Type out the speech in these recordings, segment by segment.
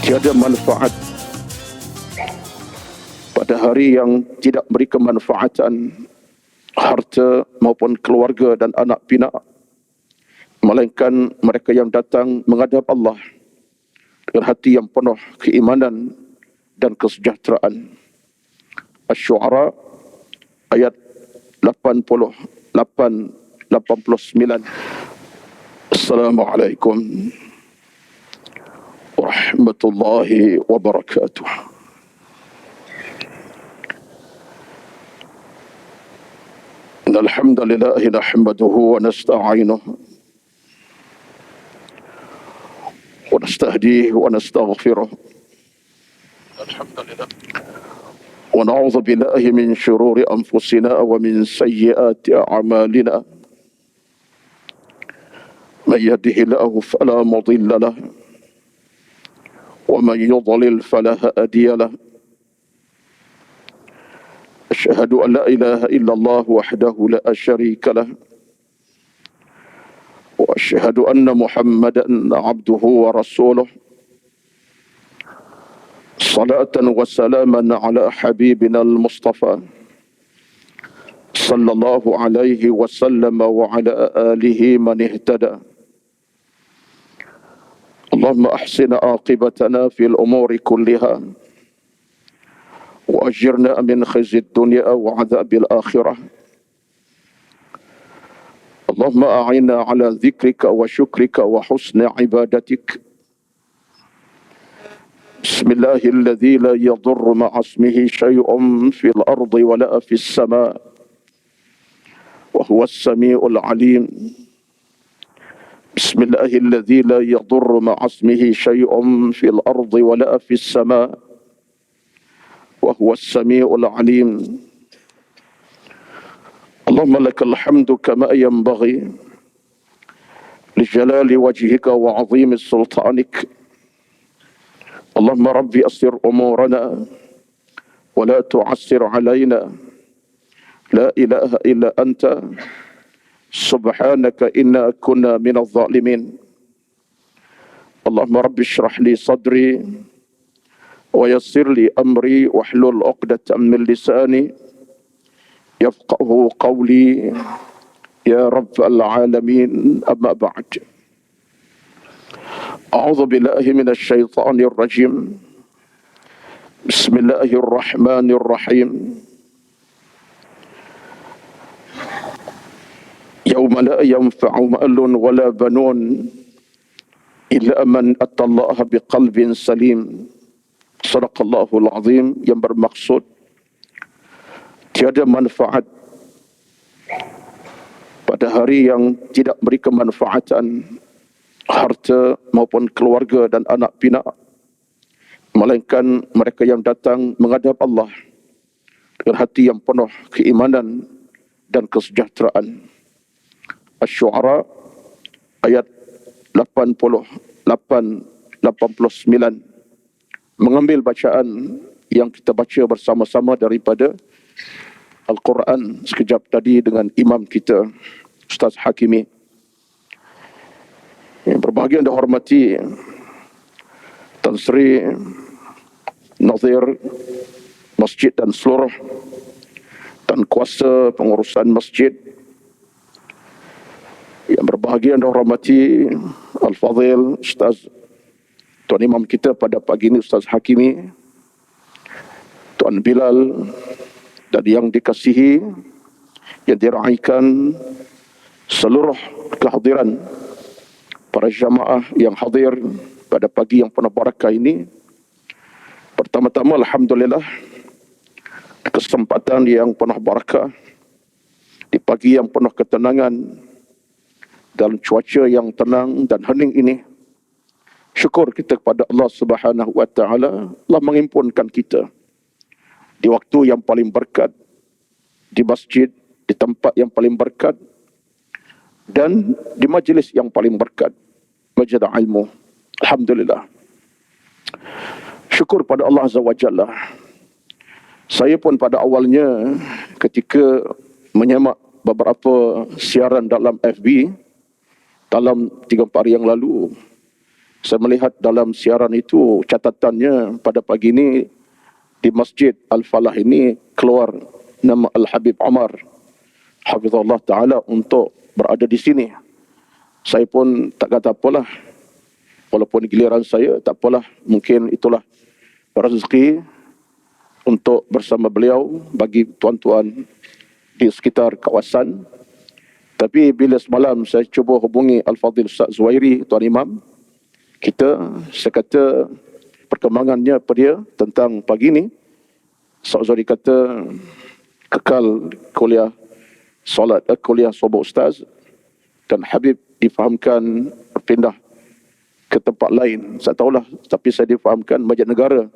Tiada manfaat pada hari yang tidak beri kemanfaatan harta maupun keluarga dan anak pinak, melainkan mereka yang datang menghadap Allah dengan hati yang penuh keimanan dan kesejahteraan. Asy-Syu'ara ayat 88-89. Assalamualaikum warahmatullahi wabarakatuh. Innal hamdalillah nahmaduhu wa nasta'inuhu wa nastahdihi wa nastaghfiruh. Alhamdulillah. Wa na'udzu billahi min syururi anfusina wa min sayyiati a'malina. Man yahdihillahu fala mudilla lahu wa man yudlil fala hadiya lahu. أشهد أن لا إله إلا الله وحده لا شريك له وأشهد أن محمدا عبده ورسوله صلاة وسلاما على حبيبنا المصطفى صلى الله عليه وسلم وعلى آله من اهتدى. اللهم أحسن عاقبتنا في الأمور كلها وأجرنا من خزي الدنيا وعذاب الآخرة. اللهم أعنا على ذكرك وشكرك وحسن عبادتك. بسم الله الذي لا يضر مع اسمه شيء في الأرض ولا في السماء وهو السميع العليم. بسم الله الذي لا يضر مع اسمه شيء في الأرض ولا في السماء وهو السميع العليم. اللهم لك الحمد كما ينبغي لجلال وجهك وعظيم سلطانك. اللهم رب أسر أمورنا ولا تعسر علينا. لا إله إلا أنت سبحانك إنا كنا من الظالمين. اللهم رب اشرح لي صدري ويسر لي أمري واحلل عقدة من لساني يفقه قولي يا رب العالمين. أما بعد، أعوذ بالله من الشيطان الرجيم. بسم الله الرحمن الرحيم. يوم لا ينفع مال ولا بنون إلا من أتى الله بقلب سليم. Sadaqallahul Azim, yang bermaksud tiada manfaat pada hari yang tidak beri kemanfaatan harta maupun keluarga dan anak pinak, melainkan mereka yang datang menghadap Allah dengan hati yang penuh keimanan dan kesejahteraan. Asy-Syu'ara ayat 88-89. Mengambil bacaan yang kita baca bersama-sama daripada Al-Quran sekejap tadi dengan imam kita, Ustaz Hakimi. Yang berbahagia dan hormati Tan Sri Nazir Masjid dan seluruh dan kuasa pengurusan masjid. Yang berbahagia dan hormati Al-Fadhil Ustaz Tuan Imam kita pada pagi ini, Ustaz Hakimi, Tuan Bilal, dan yang dikasihi, yang diraikan seluruh kehadiran para jamaah yang hadir pada pagi yang penuh barakah ini. Pertama-tama, Alhamdulillah, kesempatan yang penuh barakah di pagi yang penuh ketenangan dalam cuaca yang tenang dan hening ini. Syukur kita kepada Allah Subhanahu wa Ta'ala, Allah menghimpunkan kita di waktu yang paling berkat, di masjid, di tempat yang paling berkat, dan di majlis yang paling berkat, majlis ilmu. Alhamdulillah. Syukur pada Allah Azza wa Jalla. Saya pun pada awalnya ketika menyemak beberapa siaran dalam FB dalam 3-4 hari yang lalu, Saya melihat dalam siaran itu catatannya pada pagi ini di Masjid Al-Falah ini keluar nama Al-Habib Umar Hafizahullah Ta'ala untuk berada di sini. Saya pun tak kata apalah. Walaupun giliran saya, tak apalah. Mungkin itulah rezeki untuk bersama beliau bagi tuan-tuan di sekitar kawasan. Tapi bila semalam saya cuba hubungi Al-Fadhil Ustaz Zuhairi, Tuan Imam, saya kata perkembangannya apa dia tentang pagi ni. Ustaz Zuhairi kata kekal kuliah kuliah subuh Ustaz, dan Habib difahamkan berpindah ke tempat lain. Saya tahulah, tapi saya difahamkan Masjid Negara.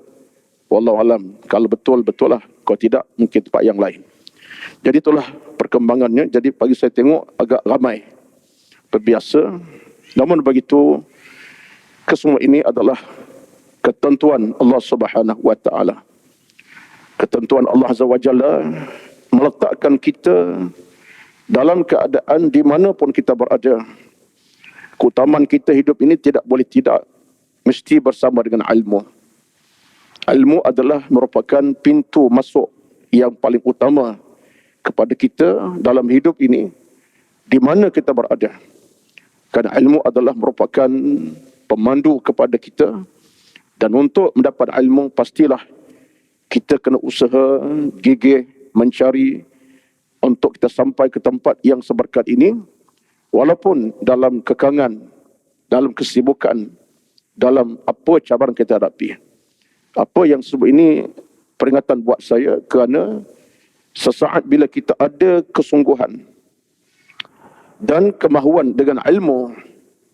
Wallahualam, kalau betul lah, kalau tidak mungkin tempat yang lain. Jadi itulah perkembangannya. Jadi pagi saya tengok agak ramai berbiasa. Namun begitu, kesemua ini adalah ketentuan Allah Subhanahu wa Ta'ala. Ketentuan Allah Azza wa Jalla meletakkan kita dalam keadaan di mana pun kita berada. Keutamaan kita hidup ini tidak boleh tidak mesti bersama dengan ilmu. Ilmu adalah merupakan pintu masuk yang paling utama kepada kita dalam hidup ini di mana kita berada. Kerana ilmu adalah merupakan pemandu kepada kita, dan untuk mendapat ilmu pastilah kita kena usaha gigih mencari untuk kita sampai ke tempat yang seberkat ini, walaupun dalam kekangan, dalam kesibukan, dalam apa cabaran kita hadapi. Apa yang sebut ini peringatan buat saya, kerana sesaat bila kita ada kesungguhan dan kemahuan dengan ilmu,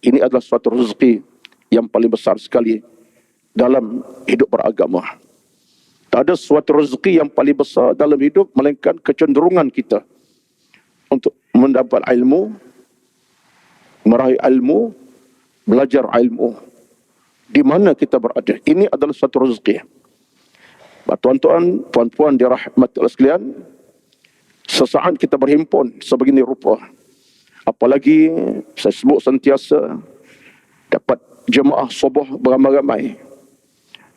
ini adalah suatu rezeki yang paling besar sekali dalam hidup beragama. Tak ada suatu rezeki yang paling besar dalam hidup melainkan kecenderungan kita untuk mendapat ilmu, meraih ilmu, belajar ilmu di mana kita berada. Ini adalah satu rezeki. Tuan-tuan, puan-puan dirahmati Allah sekalian, sesaat kita berhimpun sebegini rupa, apalagi saya sebut sentiasa dapat jemaah subuh beramai-ramai,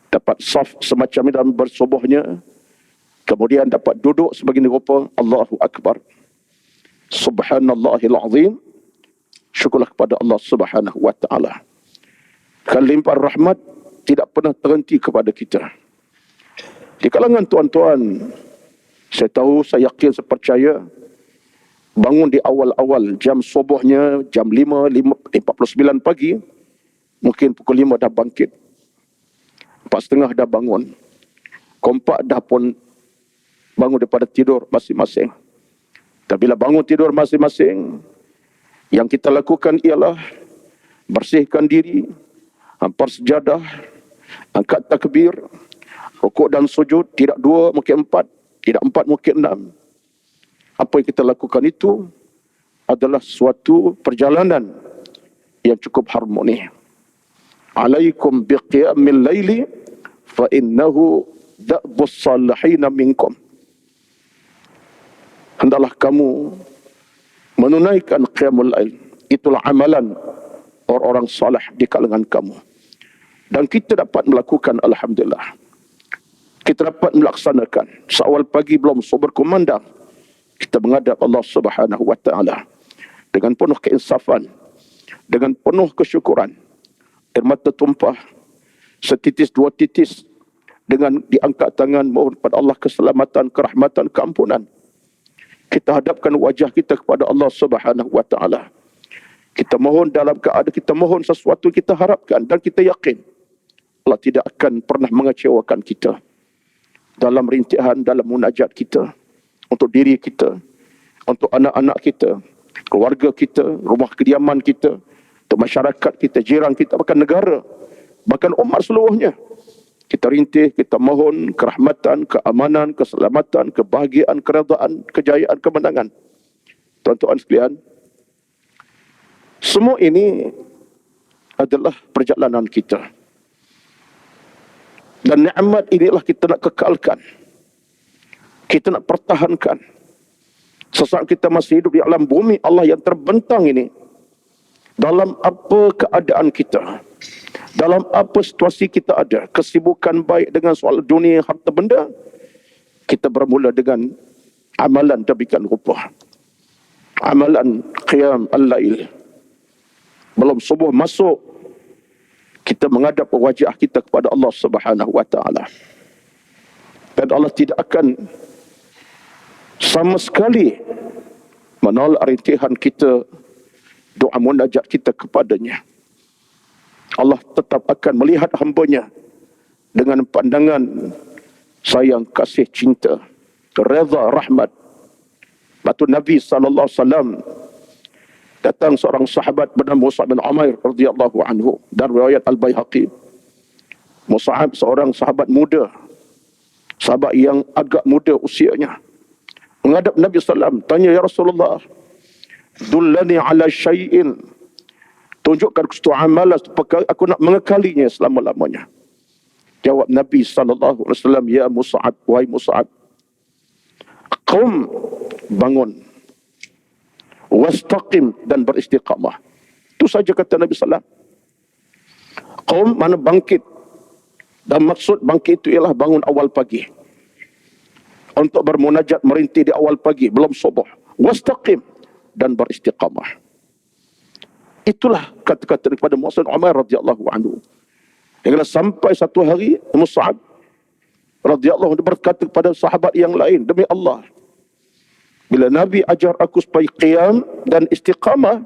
dapat saf semacam ini dalam bersubuhnya, kemudian dapat duduk sebegini rupa, Allahu Akbar, Subhanallahil Azim. Syukurlah kepada Allah Subhanahu wa Ta'ala. Limpahan rahmat tidak pernah terhenti kepada kita. Di kalangan tuan-tuan, saya tahu, saya yakin, saya percaya, bangun di awal-awal jam subuhnya, jam 5:49 pagi, mungkin pukul 5 dah bangkit, 4:30 dah bangun, kompak dah pun bangun daripada tidur masing-masing. Dan bila bangun tidur masing-masing, yang kita lakukan ialah bersihkan diri, hampar sejadah, angkat takbir, rukuk dan sujud, tidak 2 mungkin 4, tidak 4 mungkin 6. Apa yang kita lakukan itu adalah suatu perjalanan yang cukup harmoni. Alaikum biqiyamil laili fa innahu da'bus salihina minkum. Hendaklah kamu menunaikan qiyamul lail. Itulah amalan orang-orang salih di kalangan kamu. Dan kita dapat melakukan, alhamdulillah. Kita dapat melaksanakan. Seawal pagi belum berkumandang, kita menghadap Allah Subhanahu wa Ta'ala dengan penuh keinsafan, dengan penuh kesyukuran. Air mata tumpah setitis 2 titis, dengan diangkat tangan mohon kepada Allah keselamatan, kerahmatan, keampunan. Kita hadapkan wajah kita kepada Allah Subhanahu wa Ta'ala. Kita mohon dalam keadaan kita mohon sesuatu kita harapkan, dan kita yakin Allah tidak akan pernah mengecewakan kita dalam rintihan, dalam munajat kita, untuk diri kita, untuk anak-anak kita, keluarga kita, rumah kediaman kita, untuk masyarakat kita, jiran kita, bahkan negara, bahkan umat seluruhnya. Kita rintih, kita mohon kerahmatan, keamanan, keselamatan, kebahagiaan, keredaan, kejayaan, kemenangan. Tuan-tuan sekalian, semua ini adalah perjalanan kita. Dan nikmat inilah kita nak kekalkan. Kita nak pertahankan. Sesaat kita masih hidup di alam bumi Allah yang terbentang ini, dalam apa keadaan kita, Dalam apa situasi kita ada, kesibukan baik dengan soal dunia, harta benda, kita bermula dengan amalan demikian rupa. Amalan qiyam al-lail. Belum subuh masuk, kita menghadap wajah kita kepada Allah Subhanahu wa taala. Dan Allah tidak akan sama sekali menolak rintihan kita, doa munajat kita kepadanya. Allah tetap akan melihat hamba-Nya dengan pandangan sayang, kasih, cinta, redha, rahmat. Batu Nabi SAW datang seorang sahabat bernama Mus'ab bin Umair radhiyallahu anhu, dan riwayat Al-Baihaqi. Mus'ab seorang sahabat muda, sahabat yang agak muda usianya, menghadap Nabi SAW, tanya, ya Rasulullah, dullani ala syai'in, tunjukkan satu amalan, perkara aku nak mengekalinya selama-lamanya. Jawab Nabi SAW, ya Mus'ab, wahai Mus'ab, qum, bangun, wastaqim, dan beristiqamah. Itu saja kata Nabi SAW. Qum mana bangkit, dan maksud bangkit itu ialah bangun awal pagi untuk bermunajat, merintih di awal pagi belum subuh. Wastaqim, dan beristiqamah. Itulah kata-kata daripada Mus'ab bin Umair radhiyallahu anhu. Hingga sampai satu hari Mus'ab radhiyallahu anhu berkata kepada sahabat yang lain, demi Allah, bila Nabi ajar aku supaya qiyam dan istiqamah,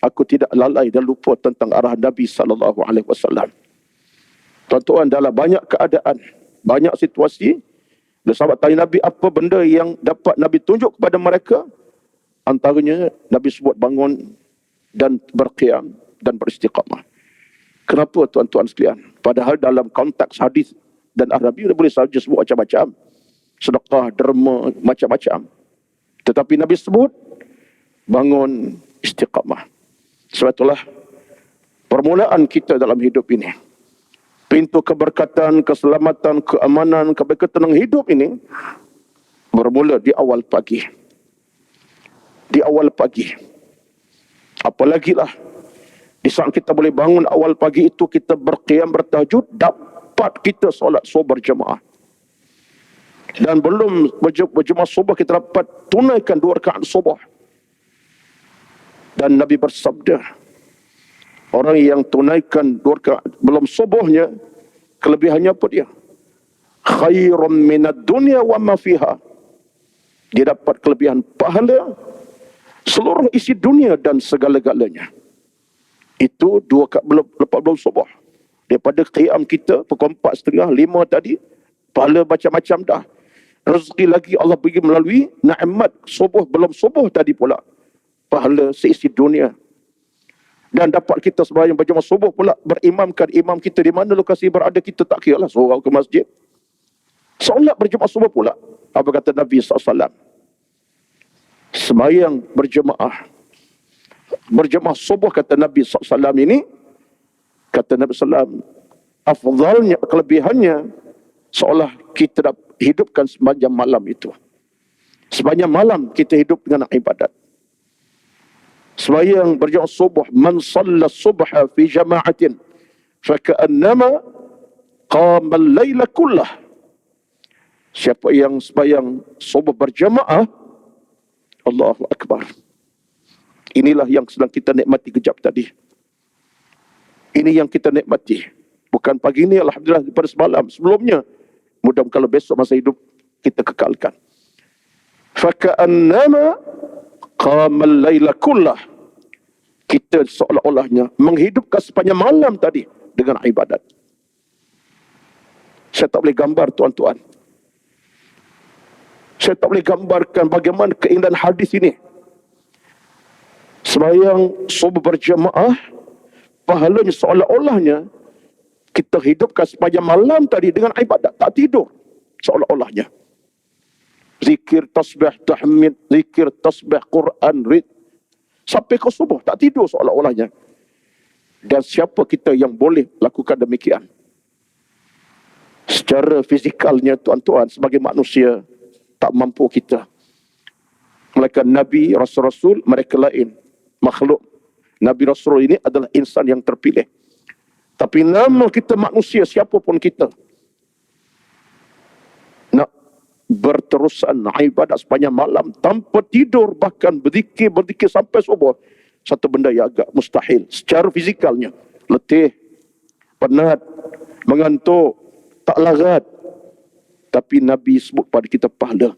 aku tidak lalai dan lupa tentang arah Nabi SAW. Tuan-tuan, dalam banyak keadaan, banyak situasi, bila sahabat tanya Nabi apa benda yang dapat Nabi tunjuk kepada mereka, antaranya Nabi sebut bangun dan berqiyam dan beristiqamah. Kenapa tuan-tuan sekalian? Padahal dalam konteks hadis dan Arabi dia boleh saja sebut macam-macam, sedekah, derma, macam-macam. Tetapi Nabi sebut bangun, istiqamah. Sebab itulah permulaan kita dalam hidup ini, pintu keberkatan, keselamatan, keamanan, ketenangan hidup ini bermula di awal pagi. Di awal pagi. Apalagilah di saat kita boleh bangun awal pagi itu, kita berqiyam, bertahajud, dapat kita solat subuh berjemaah. Dan belum berjemaah subuh, kita dapat tunaikan 2 rakaat subuh. Dan Nabi bersabda, orang yang tunaikan 2 rakaat belum subuhnya, kelebihannya apa dia? Khairum minad dunya wa ma fiha. Dia dapat kelebihan pahala seluruh isi dunia dan segala-galanya. Itu 2 rakaat belum subuh. Daripada qiyam kita pukul 4:30, 5 tadi, pahala macam-macam dah. Rezeki lagi Allah bagi melalui nikmat subuh belum subuh tadi pula, pahala seisi dunia. Dan dapat kita sembahyang berjemaah subuh pula, berimamkan imam kita di mana lokasi berada, kita tak kira lah, surau ke masjid, solat berjemaah subuh pula. Apa kata Nabi SAW? Sembahyang berjemaah subuh, kata Nabi SAW ini, kata Nabi SAW, afdalnya, kelebihannya, seolah kita dapat hidupkan sepanjang malam itu. Sepanjang malam kita hidup dengan ibadat. Sembahyang berjamaah subuh, man shalla subha fi jama'atin faka'annama qama al-laila kullah. Siapa yang sembahyang subuh berjamaah, Allahu Akbar. Inilah yang sedang kita nikmati kejap tadi. Ini yang kita nikmati. Bukan pagi ini, alhamdulillah, daripada semalam sebelumnya. Mudah-mudahan kalau besok masa hidup kita kekalkan. Faka'annama qamal laila kullah. Kita seolah-olahnya menghidupkan sepanjang malam tadi dengan ibadat. Saya tak boleh gambar, tuan-tuan. Saya tak boleh gambarkan bagaimana keindahan hadis ini. Sembahyang subuh berjamaah, pahalanya seolah-olahnya kita hidupkan sepanjang malam tadi dengan ibadat, tak tidur seolah-olahnya. Zikir, tasbih, tahmid, zikir, tasbih, Quran, sampai ke subuh, tak tidur seolah-olahnya. Dan siapa kita yang boleh lakukan demikian? Secara fizikalnya, tuan-tuan, sebagai manusia, tak mampu kita. Mereka Nabi, Rasul-Rasul, mereka lain, makhluk. Nabi Rasul ini adalah insan yang terpilih. Tapi nama kita manusia, siapapun kita, nak berterusan ibadat sepanjang malam tanpa tidur, bahkan berzikir sampai subuh, satu benda yang agak mustahil secara fizikalnya. Letih, penat, mengantuk, tak larat. Tapi Nabi sebut pada kita pahala.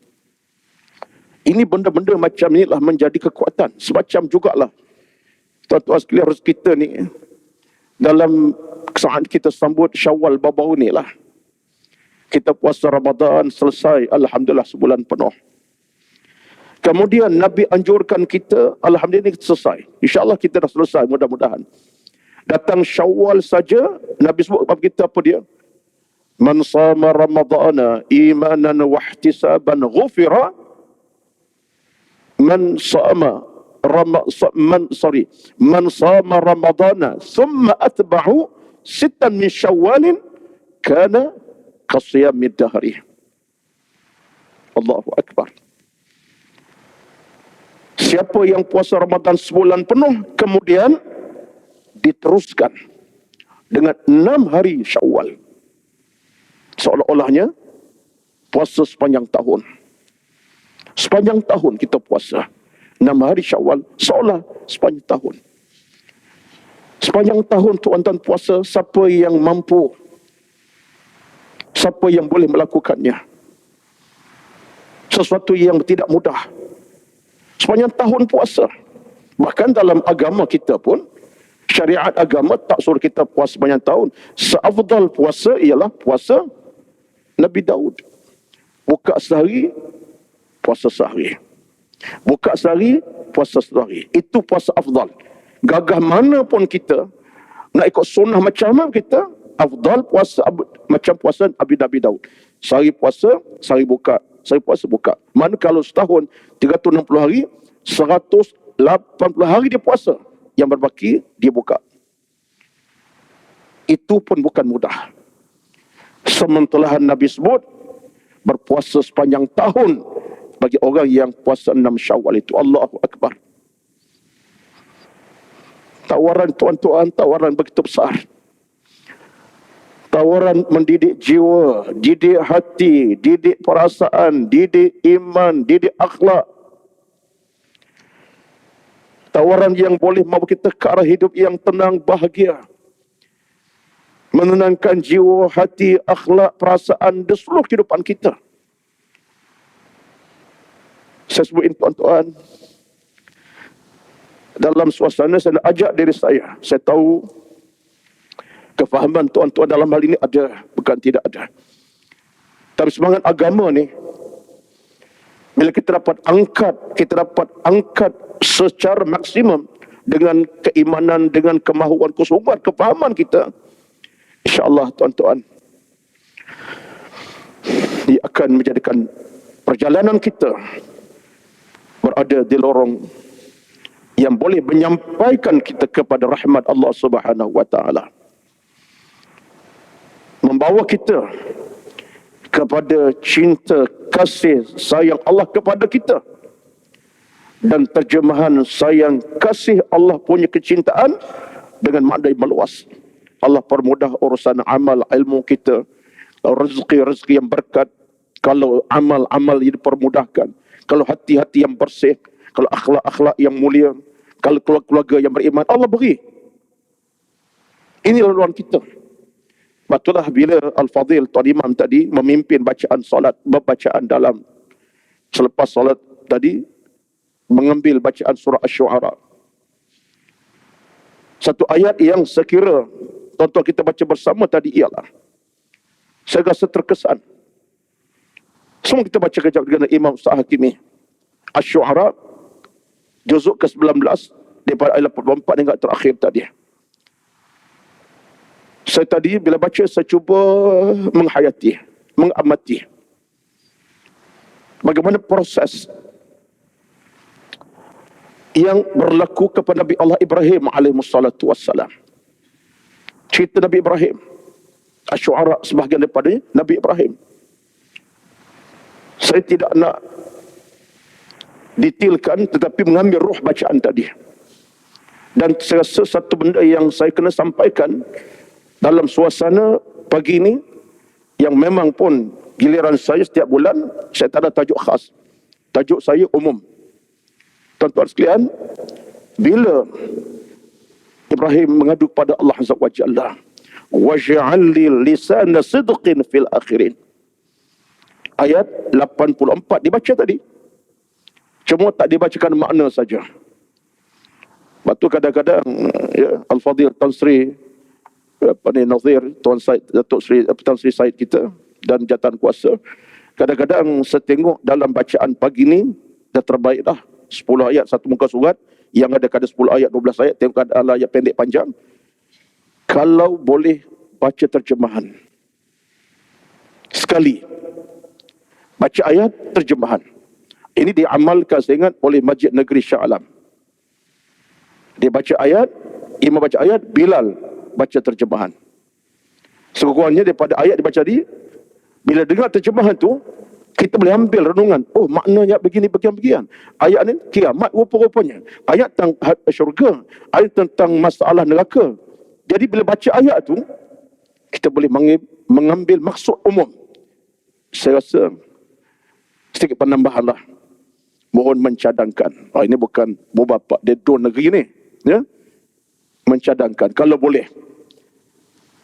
Ini benda-benda macam inilah menjadi kekuatan. Semacam jugalah tuan-tuan sekalian, harus kita ni dalam saat kita sambut Syawal baru-baru ni lah, kita puasa Ramadan selesai, alhamdulillah sebulan penuh. Kemudian Nabi anjurkan kita, alhamdulillah kita selesai. InsyaAllah kita dah selesai, mudah-mudahan. Datang Syawal saja, Nabi sebut kepada kita apa dia? Man sama Ramadana imanan wa ihtisaban ghufira man sama Ramadana thumma atba'u sittan min Syawalin kana qasiyamid dahri. Allahu Akbar. Siapa yang puasa Ramadan sebulan penuh, kemudian diteruskan dengan 6 hari Syawal, seolah-olahnya puasa sepanjang tahun. Sepanjang tahun kita puasa 6 hari Syawal, seolah sepanjang tahun. Sepanjang tahun tuan-tuan puasa, siapa yang mampu, siapa yang boleh melakukannya, sesuatu yang tidak mudah. Sepanjang tahun puasa. Bahkan dalam agama kita pun, syariat agama tak suruh kita puasa sepanjang tahun. Seafdal puasa ialah puasa Nabi Daud. Buka sehari, puasa sehari. Buka sehari, puasa sehari. Itu puasa afdal. Gagah mana pun kita nak ikut sunnah macam mana kita, afdal puasa macam puasa Nabi Daud. Sehari puasa, sehari buka. Sehari puasa, buka. Mana kalau setahun 360 hari, 180 hari dia puasa. Yang berbaki, dia buka. Itu pun bukan mudah. Sementara Nabi sebut, berpuasa sepanjang tahun bagi orang yang puasa 6 Syawal itu. Allahu Akbar. Tawaran tuan-tuan, tawaran begitu besar. Tawaran mendidik jiwa, didik hati, didik perasaan, didik iman, didik akhlak. Tawaran yang boleh membawa kita ke arah hidup yang tenang, bahagia. Menenangkan jiwa, hati, akhlak, perasaan di seluruh kehidupan kita. Saya sebutin tuan-tuan, dalam suasana saya nak ajak diri saya. Saya tahu kefahaman tuan-tuan dalam hal ini ada, bukan tidak ada. Tapi semangat agama ni, bila kita dapat angkat secara maksimum dengan keimanan, dengan kemahuan, kesungguhan, kefahaman kita, insya-Allah tuan-tuan, dia akan menjadikan perjalanan kita berada di lorong yang boleh menyampaikan kita kepada rahmat Allah Subhanahu wa taala. Membawa kita kepada cinta, kasih, sayang Allah kepada kita. Dan terjemahan sayang, kasih Allah punya kecintaan dengan makna yang meluas. Allah permudah urusan amal, ilmu kita. Rezeki yang berkat. Kalau amal-amal yang dipermudahkan. Kalau hati-hati yang bersih. Kalau akhlak-akhlak yang mulia. Kalau keluarga yang beriman, Allah beri. Ini laluan kita. Betullah bila Al-Fadhil Tuan Imam tadi memimpin bacaan solat, bacaan dalam selepas solat tadi, mengambil bacaan surah Asy-Syu'ara. Satu ayat yang sekira tuan-tuan kita baca bersama tadi ialah, saya rasa terkesan. Semua kita baca kejap dengan Imam Ustaz Hakimi. Asy-Syu'ara juzuk ke-19 daripada ayat 84 hingga terakhir tadi. Saya tadi bila baca, saya cuba menghayati, mengamati bagaimana proses yang berlaku kepada Nabi Allah Ibrahim alaihissalatu wassalam. Cerita Nabi Ibrahim. Asy-Syu'ara sebahagian daripadanya Nabi Ibrahim. Saya tidak nak detailkan, tetapi mengambil ruh bacaan tadi. Dan saya rasa satu benda yang saya kena sampaikan, dalam suasana pagi ini yang memang pun giliran saya setiap bulan, saya tak ada tajuk khas. Tajuk saya umum. Tuan-tuan sekalian, bila Ibrahim mengadu kepada Allah Azza wa Jalla, waj'al li lisana sidqin fil akhirin. Ayat 84 dibaca tadi. Cuma tak dibacakan makna saja. Lepas tu kadang-kadang ya, Al-Fadhil Tan Sri Nazir, Tuan Syed, Datuk Sri Tan Sri Syed kita dan jawatan kuasa, kadang-kadang saya tengok dalam bacaan pagi ni dah terbaik dah 10 ayat satu muka surat, yang ada kadang 10 ayat 12 ayat, tengok ada ayat pendek panjang. Kalau boleh baca terjemahan sekali, baca ayat terjemahan. Ini diamalkan saya ingat oleh Masjid Negeri Shah Alam. Dia baca ayat, imam baca ayat, Bilal baca terjemahan. Sekurang-kurangnya daripada ayat dibaca tadi, bila dengar terjemahan tu, kita boleh ambil renungan. Oh, maknanya begini, bagian-bagian. Ayat ni kiamat rupa-rupanya. Ayat tentang syurga, ayat tentang masalah neraka. Jadi bila baca ayat tu, kita boleh mengambil maksud umum. Saya rasa sedikit penambahan lah. Mohon mencadangkan. Ini bukan bapak dedo negeri ni. Ya? Mencadangkan. Kalau boleh.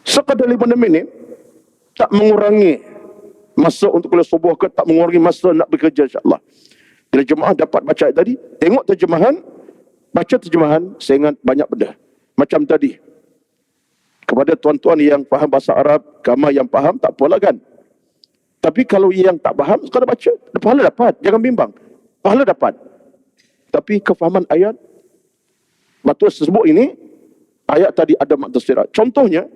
Sekadar 5 minit, tak mengurangi masa untuk kuliah subuh ke, tak mengurangi masa nak bekerja insyaAllah. Bila jemaah dapat baca ayat tadi, tengok terjemahan, baca terjemahan, saya ingat banyak benda. Macam tadi. Kepada tuan-tuan yang faham bahasa Arab, gamar yang faham, tak apalah kan. Tapi kalau yang tak faham, sekadar baca, pahala dapat. Jangan bimbang. Pahala dapat. Tapi kefahaman ayat, betul sebut ini, ayat tadi ada makna tersirat. Contohnya,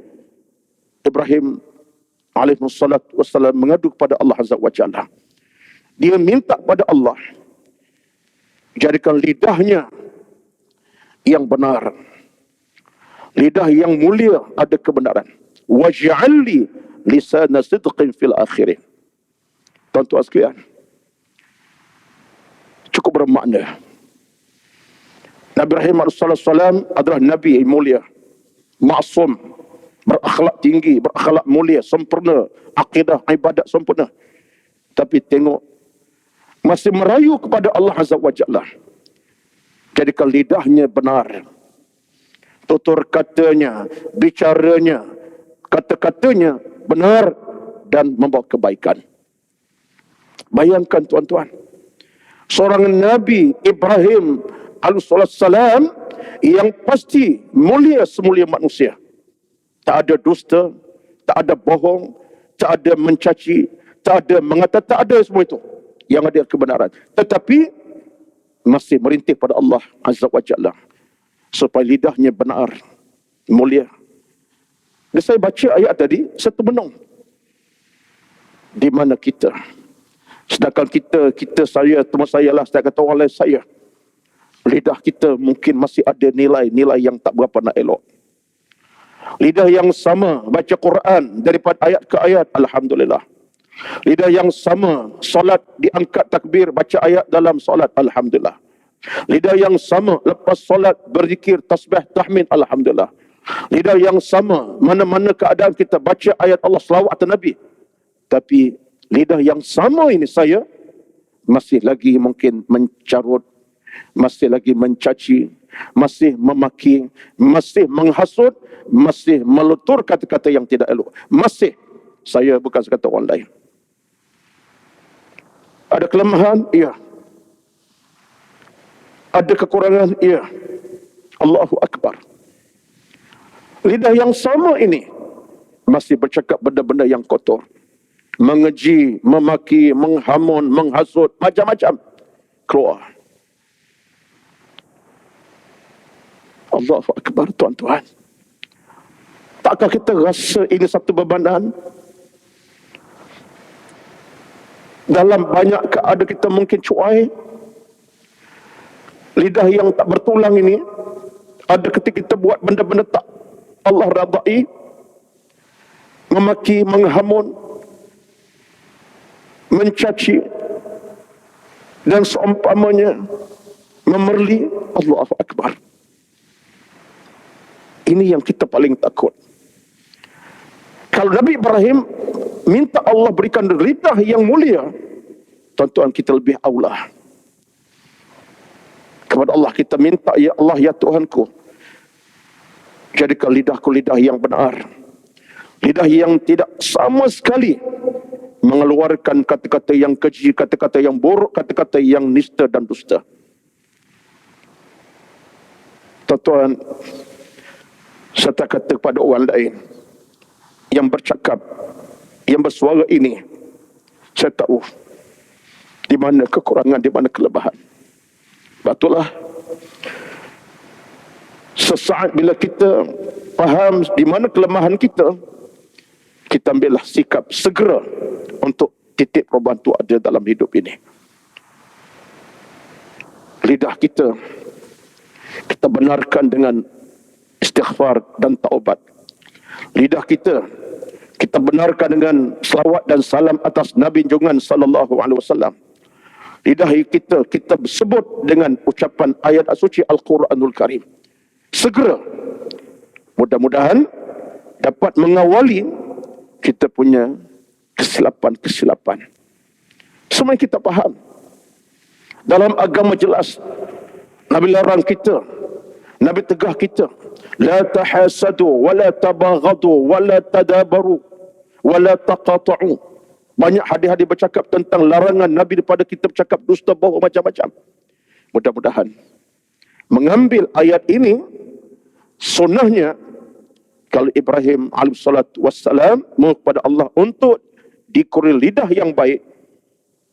Ibrahim alaihissalatu wassalam mengadu kepada Allah Azza wa Jalla. Dia minta kepada Allah, jadikan lidahnya yang benar. Lidah yang mulia ada kebenaran. Waj'al li lisana sidqin fil akhirin. Tuan-tuan sekalian, cukup bermakna. Nabi Ibrahim AS adalah Nabi mulia, maksum, berakhlak tinggi, berakhlak mulia, sempurna, akidah, ibadat sempurna. Tapi tengok, masih merayu kepada Allah Azza wa Jalla. Jadikan lidahnya benar. Tutur katanya, bicaranya, kata-katanya benar dan membawa kebaikan. Bayangkan tuan-tuan, seorang Nabi Ibrahim alaihissalam yang pasti mulia semulia manusia. Tak ada dusta, tak ada bohong, tak ada mencaci, tak ada mengatakan, tak ada semua itu. Yang ada kebenaran. Tetapi masih merintih pada Allah Azza wa Jalla supaya lidahnya benar, mulia. Dan saya baca ayat tadi, saya termenung. Di mana kita? Sedangkan saya, teman saya lah, saya kata orang lain saya. Lidah kita mungkin masih ada nilai-nilai yang tak berapa nak elok. Lidah yang sama baca Quran daripada ayat ke ayat, alhamdulillah. Lidah yang sama solat diangkat takbir baca ayat dalam solat, alhamdulillah. Lidah yang sama lepas solat berzikir tasbih tahmid, alhamdulillah. Lidah yang sama mana-mana keadaan kita baca ayat Allah, selawat atas Nabi. Tapi lidah yang sama ini saya masih lagi mungkin mencarut, masih lagi mencaci, masih memaki, masih menghasut, masih melutur kata-kata yang tidak elok. Masih, saya bukan sekata orang lain. Ada kelemahan? Iya. Ada kekurangan? Iya. Allahu Akbar. Lidah yang sama ini masih bercakap benda-benda yang kotor. Mengeji, memaki, menghamun, menghasut, macam-macam keluar. Allahu Akbar tuan-tuan. Takkah kita rasa ini satu bebanan? Dalam banyak keadaan kita mungkin cuai. Lidah yang tak bertulang ini, ada ketika kita buat benda-benda tak Allah radai, memaki, menghamun, mencaci, dan seumpamanya, memerli. Allahu Akbar. Ini yang kita paling takut. Kalau Nabi Ibrahim minta Allah berikan lidah yang mulia, tuan-tuan, kita lebih aula. Kepada Allah kita minta, ya Allah, ya Tuhanku, jadikan lidahku lidah yang benar. Lidah yang tidak sama sekali mengeluarkan kata-kata yang keji, kata-kata yang buruk, kata-kata yang nista dan dusta. Tuan-tuan, saya tak kata kepada orang lain yang bercakap, yang bersuara ini, saya tahu di mana kekurangan, di mana kelebihan. Betullah, sesaat bila kita faham di mana kelemahan kita, kita ambillah sikap segera untuk titik perubahan itu ada dalam hidup ini. Lidah kita benarkan dengan istighfar dan taubat. Lidah kita benarkan dengan selawat dan salam atas Nabi junjungan sallallahu alaihi wasallam. Lidah kita sebut dengan ucapan ayat suci Al-Quranul Karim. Segera, mudah-mudahan dapat mengawali kita punya kesilapan-kesilapan. Semua kita faham. Dalam agama jelas, Nabi larang kita, Nabi tegah kita, la tahasadu, wala tabaghadu, wala tadabaru, wala taqata'u. Banyak hadis-hadis bercakap tentang larangan Nabi daripada kita bercakap dusta, bohong, macam-macam. Mudah-mudahan mengambil ayat ini, sunnahnya, kalau Ibrahim alaihissalatu wassalam mohon kepada Allah untuk dikuri lidah yang baik,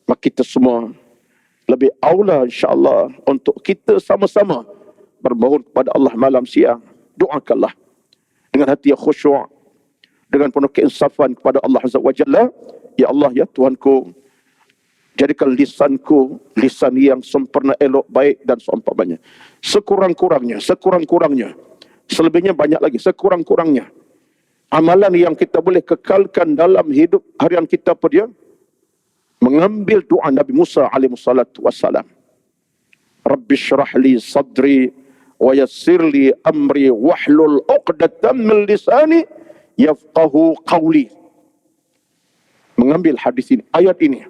maka kita semua lebih aula insya-Allah untuk kita sama-sama bermohon kepada Allah malam siang. Doakanlah dengan hati yang khusyuk, dengan penuh keinsafan kepada Allah Azza wa Jalla. Ya Allah, ya Tuhanku, jadikan lisanku lisan yang sempurna, elok, baik dan seumpamanya. Sekurang-kurangnya, selebihnya banyak lagi, sekurang-kurangnya amalan yang kita boleh kekalkan dalam hidup harian kita apa dia? Mengambil doa Nabi Musa alaihi salatu wassalam. Rabbi syrah li sadri wa yassir li amri wahlul 'uqdatam min lisani yafqahu qawli. Mengambil hadis ini, ayat ini,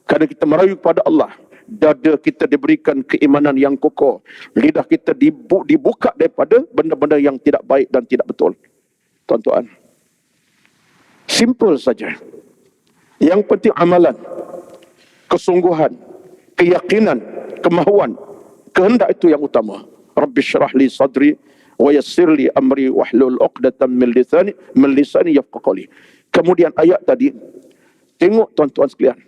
kerana kita merayu kepada Allah, dada kita diberikan keimanan yang kokoh, lidah kita dibuka daripada benda-benda yang tidak baik dan tidak betul. Tuan-tuan, simple saja. Yang penting amalan, kesungguhan, keyakinan, kemahuan, kehendak itu yang utama. Rabbi syrah li sadri wa yassir li amri wahlul 'uqdatam min lisani yafqahu qawli. Kemudian ayat tadi, tengok tuan-tuan sekalian,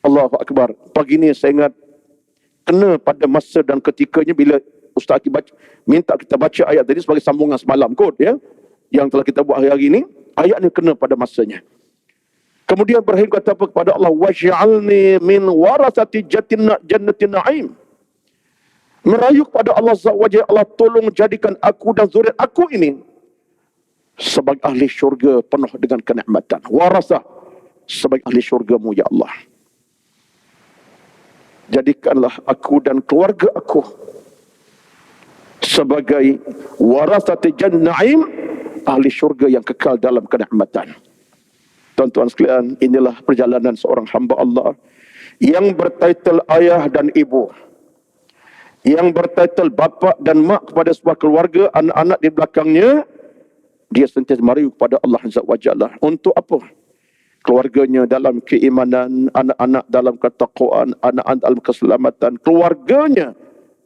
Allahu Akbar. Pagi ni saya ingat kena pada masa dan ketikanya bila Ustaz Akib minta kita baca ayat tadi sebagai sambungan semalam kot, ya, yang telah kita buat hari-hari ini. Ayat ni kena pada masanya. Kemudian Ibrahim kata apa kepada Allah? Waj'alni min warasati jannatin na'im. Merayu kepada Allah Azza wa Jalla, Allah tolong jadikan aku dan zuriat aku ini sebagai ahli syurga penuh dengan kenikmatan. Warasah, sebagai ahli syurga-Mu, ya Allah. Jadikanlah aku dan keluarga aku sebagai warasati jannatin na'im, ahli syurga yang kekal dalam kenikmatan. Tuan-tuan sekalian, inilah perjalanan seorang hamba Allah yang bertitel ayah dan ibu, yang bertitel bapa dan mak kepada sebuah keluarga, anak-anak di belakangnya. Dia sentiasa merayu kepada Allah Azza wa Jalla. Untuk apa? Keluarganya dalam keimanan, anak-anak dalam ketakwaan, anak-anak dalam keselamatan, keluarganya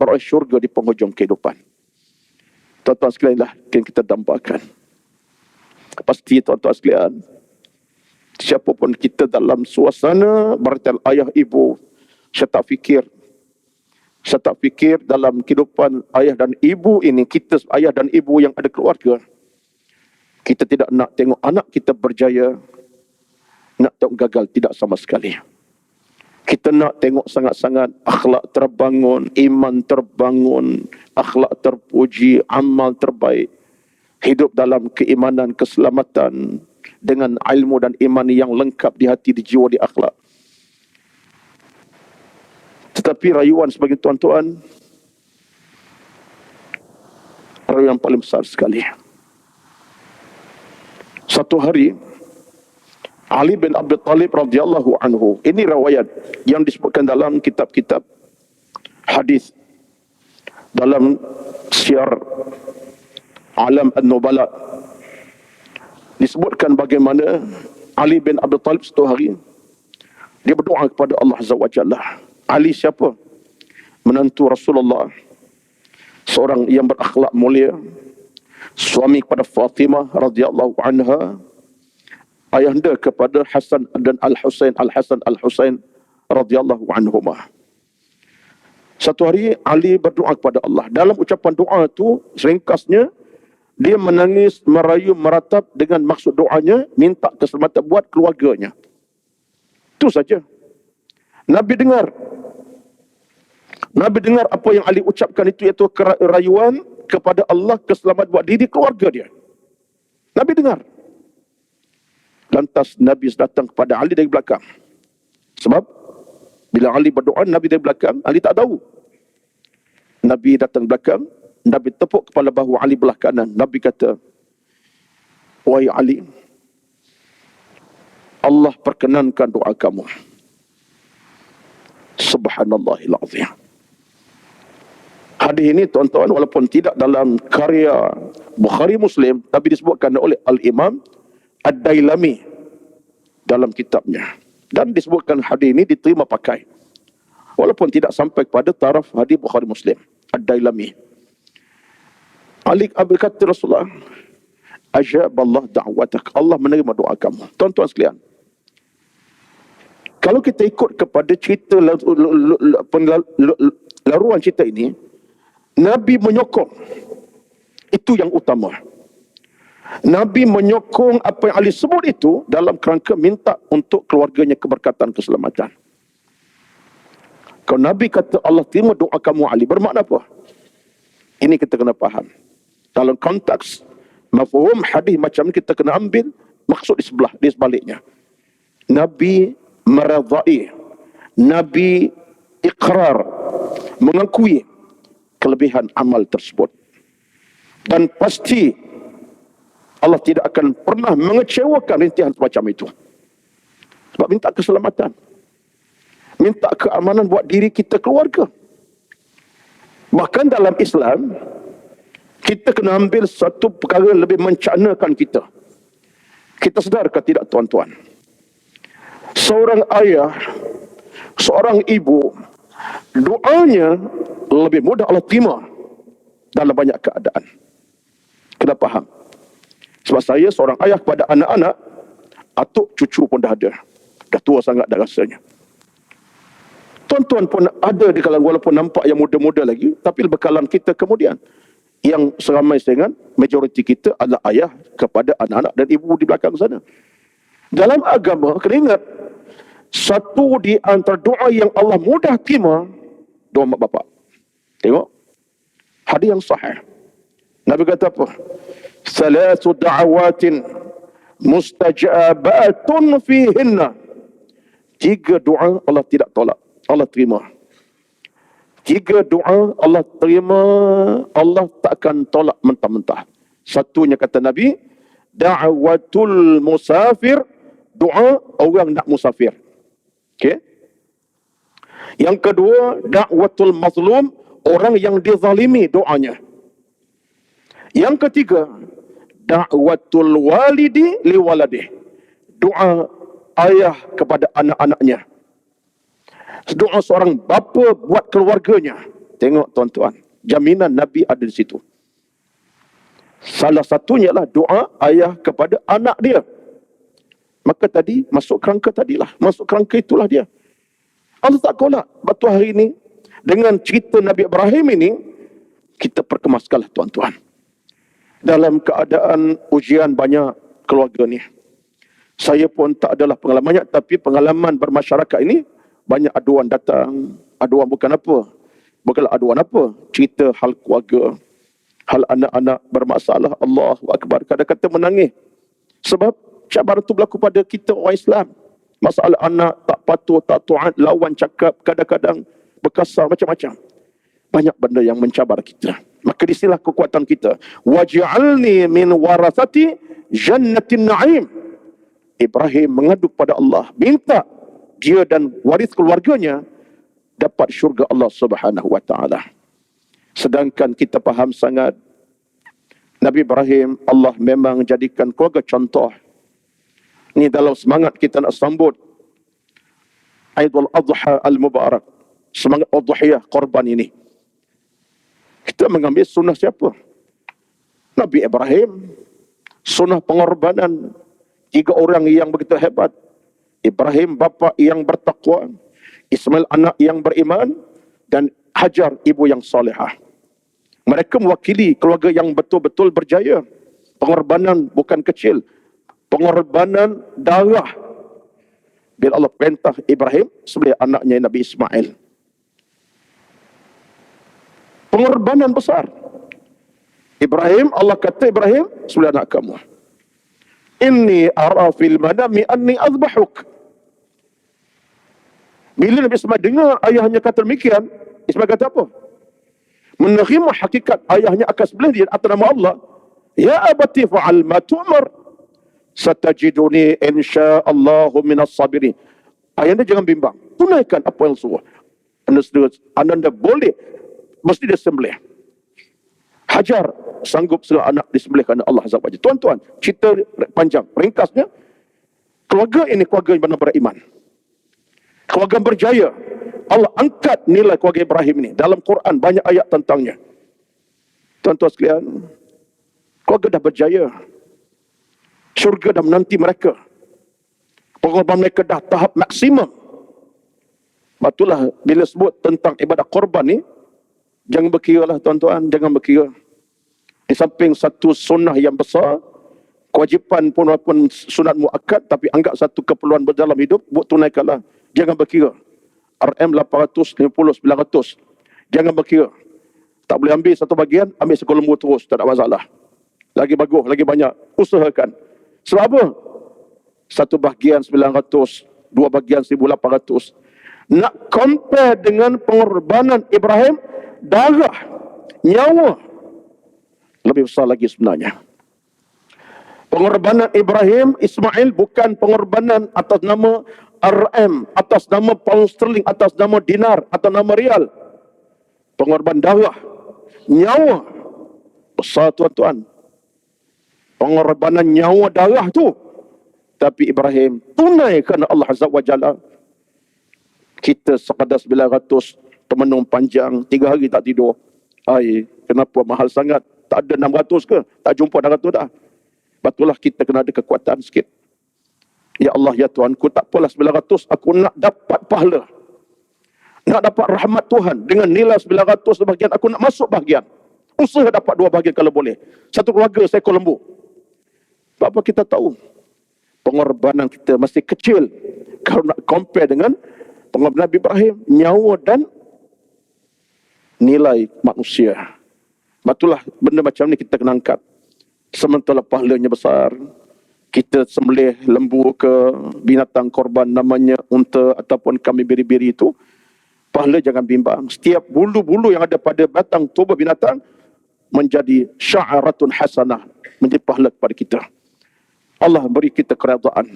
beroleh syurga di penghujung kehidupan. Tuan-tuan sekalian, lah yang kita dambakan. Pasti tuan-tuan sekalian, siapapun kita dalam suasana bertitel ayah ibu, saya tak fikir dalam kehidupan ayah dan ibu ini, kita ayah dan ibu yang ada keluarga, kita tidak nak tengok anak kita berjaya, nak tengok gagal, tidak sama sekali. Kita nak tengok sangat-sangat akhlak terbangun, iman terbangun, akhlak terpuji, amal terbaik, hidup dalam keimanan, keselamatan, dengan ilmu dan iman yang lengkap di hati, di jiwa, di akhlak. Tetapi rayuan sebagai tuan-tuan, rayuan yang paling besar sekali. Satu hari Ali bin Abi Thalib radhiyallahu anhu, ini riwayat yang disebutkan dalam kitab-kitab hadis, dalam Syiar Alam An-Nubala, disebutkan bagaimana Ali bin Abi Thalib satu hari dia berdoa kepada Allah Azza wa Jalla. Ali siapa? Menantu Rasulullah, seorang yang berakhlak mulia, suami kepada Fatimah radhiyallahu anha, ayahanda kepada Hasan dan Al-Husain, Al-Hasan Al-Husain radhiyallahu anhumah. Satu hari Ali berdoa kepada Allah. Dalam ucapan doa itu, seringkasnya dia menangis, merayu, meratap dengan maksud doanya minta keselamatan buat keluarganya. Itu saja. Nabi dengar apa yang Ali ucapkan itu, iaitu rayuan kepada Allah keselamatan buat diri keluarga dia. Nabi dengar. Lantas Nabi datang kepada Ali dari belakang. Sebab bila Ali berdoa, Nabi dari belakang, Ali tak tahu. Nabi datang belakang, Nabi tepuk kepala bahu Ali belah kanan. Nabi kata, "Wahai Ali, Allah perkenankan doa kamu." Subhanallahil azim. Hadis ini tuan-tuan, walaupun tidak dalam karya Bukhari Muslim, tapi disebutkan oleh Al-Imam Ad-Dailami dalam kitabnya. Dan disebutkan hadis ini diterima pakai, walaupun tidak sampai kepada taraf hadis Bukhari Muslim. Ad-Dailami. Ali berkata Rasulullah, "Ajaballah da'watak." Allah menerima doa kamu. Tuan-tuan sekalian, kalau kita ikut kepada cerita laruan cerita ini, Nabi menyokong, itu yang utama. Nabi menyokong apa yang Ali sebut itu dalam kerangka minta untuk keluarganya keberkatan, keselamatan. Kalau Nabi kata Allah terima doa kamu Ali, bermakna apa? Ini kita kena faham. Dalam konteks mafhum hadis macam ni, kita kena ambil maksud di sebaliknya. Nabi meradai, Nabi ikrar, mengakui kelebihan amal tersebut. Dan pasti Allah tidak akan pernah mengecewakan rintihan semacam itu. Sebab minta keselamatan, minta keamanan buat diri kita, keluarga. Bahkan dalam Islam, kita kena ambil satu perkara lebih mencanakan kita. Kita sedarkah tidak tuan-tuan? Seorang ayah, seorang ibu, doanya lebih mudah Allah terima dalam banyak keadaan. Kena faham. Sebab saya seorang ayah kepada anak-anak, atuk cucu pun dah ada. Dah tua sangat dah rasanya. Tuan-tuan pun ada di kalangan, walaupun nampak yang muda-muda lagi, tapi bekalan kita kemudian. Yang seramai dengan majoriti kita adalah ayah kepada anak-anak dan ibu di belakang sana. Dalam agama, kena ingat, satu di antara doa yang Allah mudah terima, doa mak bapak. Tengok hadis yang sahih. Nabi kata apa? Salasu da'awatin mustajabatun fihinna. 3 doa Allah tidak tolak, Allah terima. 3 doa Allah terima, Allah takkan tolak mentah-mentah. Satunya kata Nabi, da'watul musafir, doa orang nak musafir. Okey. Yang kedua, da'watul mazlum, orang yang dizalimi doanya. Yang ketiga, da'watul walidi liwaladih, doa ayah kepada anak-anaknya. Doa seorang bapa buat keluarganya. Tengok tuan-tuan, jaminan Nabi ada di situ. Salah satunya lah doa ayah kepada anak dia. Maka tadi masuk kerangka tadilah, masuk kerangka itulah dia. Allah tak kolak. Batu hari ini dengan cerita Nabi Ibrahim ini, kita perkemaskanlah tuan-tuan. Dalam keadaan ujian banyak keluarga ni. Saya pun tak adalah pengalaman banyak, tapi pengalaman bermasyarakat ini banyak aduan datang. Aduan bukan apa, bukanlah aduan apa, cerita hal keluarga, hal anak-anak bermasalah. Allahu Akbar, kadang-kadang menangis. Sebab cabaran itu berlaku pada kita orang Islam. Masalah anak tak patuh, tak taat, lawan cakap, kadang-kadang berkasar, macam-macam. Banyak benda yang mencabar kita. Maka di sinilah kekuatan kita. Waj'alni min warasati jannatin na'im. Ibrahim mengadu kepada Allah, minta dia dan waris keluarganya dapat syurga Allah Subhanahu wa taala. Sedangkan kita faham sangat Nabi Ibrahim, Allah memang jadikan keluarga contoh. Ini dalam semangat kita nak sambut Aidul Adha Al-Mubarak, semangat Udhiyah korban ini. Kita mengambil sunnah siapa? Nabi Ibrahim. Sunnah pengorbanan 3 orang yang begitu hebat. Ibrahim bapa yang bertakwa, Ismail anak yang beriman, dan Hajar ibu yang salihah. Mereka mewakili keluarga yang betul-betul berjaya. Pengorbanan bukan kecil. Pengorbanan darah. Bila Allah perintah Ibrahim sembelih anaknya Nabi Ismail. Pengorbanan besar. Ibrahim, Allah kata Ibrahim, sembelih anak kamu. Inni ara fil manami anni azbahuk. Bila Nabi Ismail dengar ayahnya kata demikian, Ismail kata apa? Menerima hakikat ayahnya akan sembelih dia atas nama Allah. Ya abati fa'al ma tu'mar. Satajiduni insya'allahu minas sabirin. Ayahnya jangan bimbang. Tunaikan apa yang suruh. Anda boleh, mesti dia sembelih. Hajar sanggup seorang anak disembelih kerana Allah Azza wa Jalla. Tuan-tuan, cerita panjang. Ringkasnya, keluarga ini keluarga yang benar beriman. Keluarga berjaya. Allah angkat nilai keluarga Ibrahim ini. Dalam Quran banyak ayat tentangnya. Tuan-tuan sekalian, keluarga dah berjaya. Syurga dah menanti mereka. Pengorbanan mereka dah tahap maksimum. Itulah bila sebut tentang ibadat korban ni, jangan berkira lah tuan-tuan, jangan berkira. Di samping satu sunnah yang besar, kewajipan pun walaupun sunat muakkad, tapi anggap satu keperluan berdalam hidup, buat tunaikanlah. Jangan berkira. RM 850, 900. Jangan berkira. Tak boleh ambil satu bagian, ambil sekol lembu terus, tak ada masalah. Lagi bagus, lagi banyak. Usahakan. Sebab apa? Satu bahagian 900, 2 bahagian 1800. Nak compare dengan pengorbanan Ibrahim, darah, nyawa, lebih besar lagi sebenarnya. Pengorbanan Ibrahim, Ismail bukan pengorbanan atas nama RM, atas nama pound sterling, atas nama dinar, atas nama rial. Pengorban darah, nyawa, besar tuan-tuan. Pengorbanan nyawa darah tu. Tapi Ibrahim tunai kerana Allah Azza wa Jalla. Kita sekadar 900 termenung panjang, 3 hari tak tidur. Kenapa mahal sangat? Tak ada 600 ke? Tak jumpa 600 dah. Betullah kita kena ada kekuatan sikit. Ya Allah, ya Tuhanku, tak apalah 900, aku nak dapat pahala. Nak dapat rahmat Tuhan. Dengan nilai 900 bahagian, aku nak masuk bahagian. Usaha dapat 2 bahagian kalau boleh. Satu keluarga seekor lembu. Apa kita tahu? Pengorbanan kita masih kecil. Kalau nak compare dengan pengorbanan Nabi Ibrahim, nyawa dan nilai manusia. Betullah benda macam ni kita kena angkat. Sementara pahalanya besar, kita sembelih lembu ke binatang korban namanya unta ataupun kambing biri-biri itu, pahala jangan bimbang. Setiap bulu-bulu yang ada pada batang tubuh binatang menjadi sya'aratun hasanah, menjadi pahala kepada kita. Allah beri kita keredaan,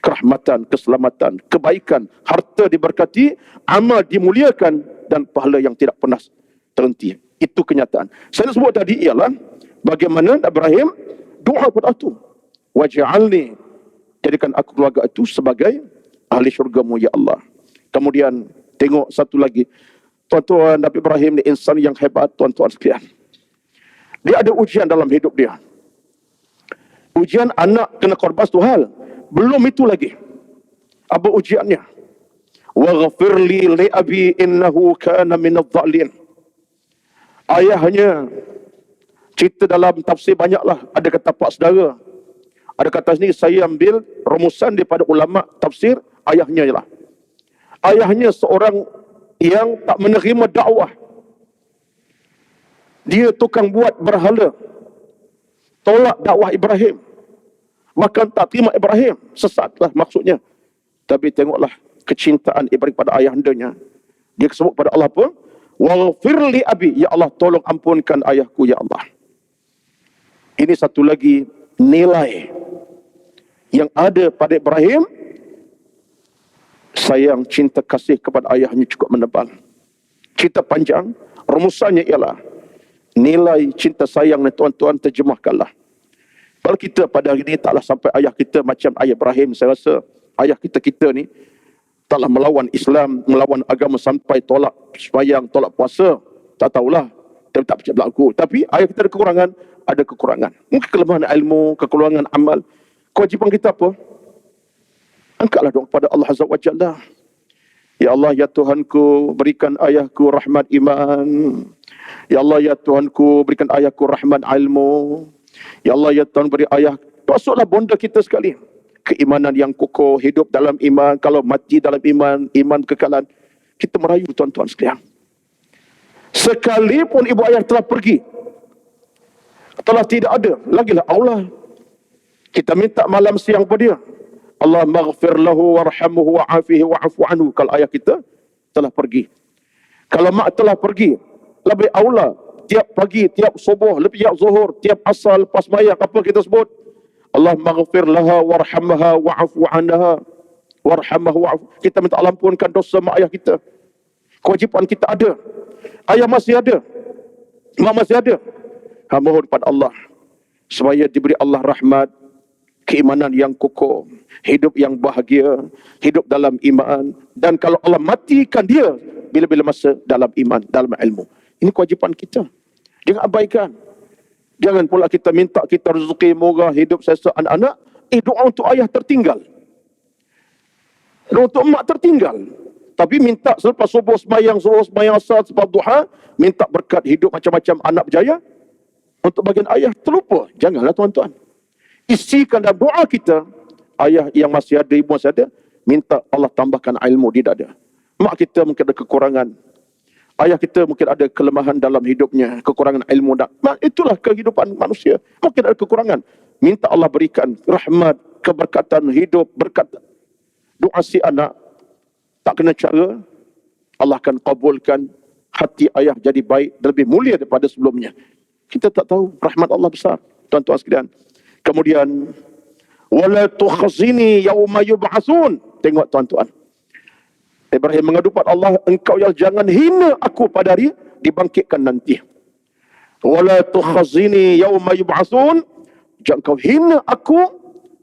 kerahmatan, keselamatan, kebaikan, harta diberkati, amal dimuliakan, dan pahala yang tidak pernah terhenti. Itu kenyataan. Saya nak sebut tadi ialah bagaimana Ibrahim doa pada itu. Waj'alni, jadikan aku keluarga itu sebagai ahli syurgamu ya Allah. Kemudian tengok satu lagi. Tuan-tuan, Nabi Ibrahim ni insan yang hebat, tuan-tuan sekalian. Dia ada ujian dalam hidup dia. Ujian anak kena korban satu hal. Belum itu lagi. Apa ujiannya? Waghfirli li abi innahu kana minadh-dhalin. Ayahnya, cerita dalam tafsir banyaklah. Ada kata pak saudara. Ada kata sini, saya ambil rumusan daripada ulama tafsir, ayahnya ialah. Ayahnya seorang yang tak menerima dakwah. Dia tukang buat berhala. Tolak dakwah Ibrahim. Bahkan tak terima Ibrahim. Sesatlah maksudnya. Tapi tengoklah kecintaan Ibrahim pada ayahandanya. Dia sebut pada Allah apa? Waghfir li abi. Ya Allah, tolong ampunkan ayahku ya Allah. Ini satu lagi nilai yang ada pada Ibrahim, sayang cinta kasih kepada ayahnya cukup menebal. Cerita panjang, rumusannya ialah nilai cinta sayang ni tuan-tuan terjemahkanlah. Kalau kita pada hari ini taklah sampai ayah kita macam ayah Ibrahim, saya rasa ayah kita ni taklah melawan Islam, melawan agama sampai tolak sembahyang, tolak puasa. Tak tahulah, tapi tak percaya berlaku. Tapi ayah kita ada kekurangan. Mungkin kelemahan ilmu, kekurangan amal. Kewajipan kita apa? Angkatlah doa kepada Allah Azza wa Jalla. Ya Allah, ya Tuhanku, berikan ayahku rahmat iman. Ya Allah, ya Tuhanku, berikan ayahku rahmat ilmu. Ya Allah, ya Tuhan, beri ayah. Masuklah bonda kita sekali. Keimanan yang kokoh, hidup dalam iman. Kalau mati dalam iman, iman kekekalan. Kita merayu tuan-tuan sekalian. Sekalipun ibu ayah telah pergi, telah tidak ada, lagilah Allah. Kita minta malam siang pada dia. Allah maghfir lahu warhamhu wa'afihi wa'afu anhu. Kalau ayah kita telah pergi. Kalau mak telah pergi, lebih aula tiap pagi, tiap subuh, tiap zuhur, tiap asal, lepas mayang, apa kita sebut? Allah maghfir laha warhamha wa'afu anha warhamha wa'afu. Kita minta Allah ampunkan dosa mak ayah kita. Kewajipan kita ada. Ayah masih ada. Mak masih ada. Mohon pada Allah supaya diberi Allah rahmat, keimanan yang kokoh, hidup yang bahagia, hidup dalam iman. Dan kalau Allah matikan dia, bila-bila masa dalam iman, dalam ilmu. Ini kewajipan kita. Jangan abaikan. Jangan pula kita minta kita rezeki murah, hidup selesa anak-anak. Doa untuk ayah tertinggal. Doa untuk mak tertinggal. Tapi minta selepas subuh semayang, asar, selepas duha, minta berkat hidup macam-macam anak berjaya. Untuk bagian ayah terlupa. Janganlah tuan-tuan. Isikan dalam doa kita, ayah yang masih ada, ibu masih ada, minta Allah tambahkan ilmu di dada. Mak kita mungkin ada kekurangan. Ayah kita mungkin ada kelemahan dalam hidupnya, kekurangan ilmu. Itulah kehidupan manusia. Mungkin ada kekurangan. Minta Allah berikan rahmat, keberkatan hidup, berkat. Doa si anak, tak kena cara, Allah akan kabulkan hati ayah jadi baik dan lebih mulia daripada sebelumnya. Kita tak tahu, rahmat Allah besar. Tuan-tuan sekalian. Kemudian, wala tukhzini yauma yub'atsun. Tengok tuan-tuan. Ibrahim mengadu pada Allah, engkau yang jangan hina aku pada hari dibangkitkan nanti. Wala tukhzini yauma yub'atsun. Jangan kau hina aku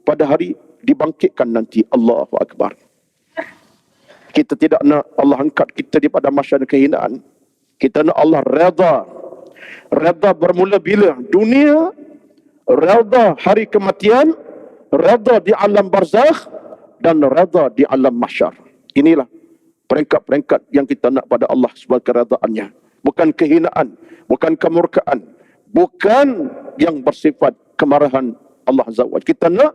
pada hari dibangkitkan nanti. Allahu Akbar. Kita tidak nak Allah angkat kita daripada masyarakat kehinaan. Kita nak Allah redha. Redha bermula bila? Dunia, redha hari kematian, redha di alam barzakh, dan redha di alam mahsyar. Inilah peringkat-peringkat yang kita nak pada Allah sebagai keredaannya. Bukan kehinaan, bukan kemurkaan, bukan yang bersifat kemarahan Allah Azza wa Jalla. Kita nak